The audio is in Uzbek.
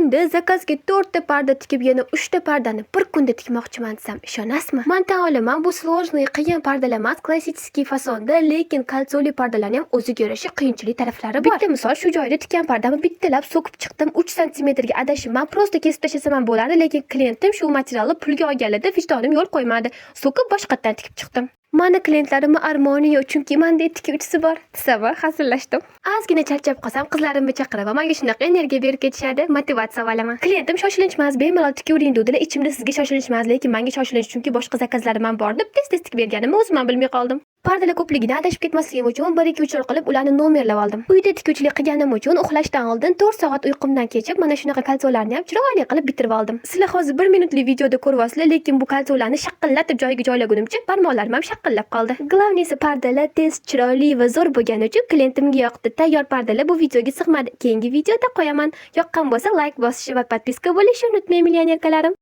Endi zakazga 4 ta parda tikib, yana 3 ta pardani bir kunda tikmoqchiman desam ishonasizmi? Men tan olaman, bu sложный, qiyin pardalar emas, klassik fasonda, lekin kalsoli pardalarning ham o'ziga yarasha qiyinchilik taraflari bor. Bitta misol, shu joyda tikkan pardamni bittalab so'kib chiqdim, 3 sm ga adashib, men prosta kesib tashlasam ham bo'lardi, lekin klientim shu materialni pulga olganlarda vijdonim yo'l qo'ymadi. So'kib boshqatdan tikib chiqdim. Mani klientlarimni armoniyo, chunki menda tikuvchisi bor. Desam, hazillashdim. Ozgina charchab qolsam, qizlarimni chaqirib, menga shunaqa energiya berib ketishadi, motivatsiya olaman. Klientim shoshilinchmas, bemalol tikavering dedilar. Ichimda sizga shoshilinchmas, lekin menga shoshilinch, chunki boshqa zakazlarim ham bor deb tez tikib berganimni o'zim ham bilmay qoldim. Pardalar ko'pligidan adashib ketmasligim uchun 1-2 uchar qilib ularni nomerlab oldim. Uyda tikuvchilik qilganim uchun uxlashdan oldin 4 soat uyqumdan kechib, mana shunaqa kalsolarni ham chiroyli qilib bitirib oldim. Sizlar hozir 1 minutlik videoda ko'ryapsizlar, lekin bu kalsolarni shaqqillatib joyiga joylagunimcha barmoqlarim ham shaqqillab qoldi. Glavnisi pardalar tez, chiroyli va zo'r bo'lgani uchun klientimga yoqdi. Tayyor pardalar bu videoga sig'madi. Keyingi videoda qo'yaman. Yoqqan bo'lsa like bosishni va podpiska bo'lishni unutmang, millionerkalarim.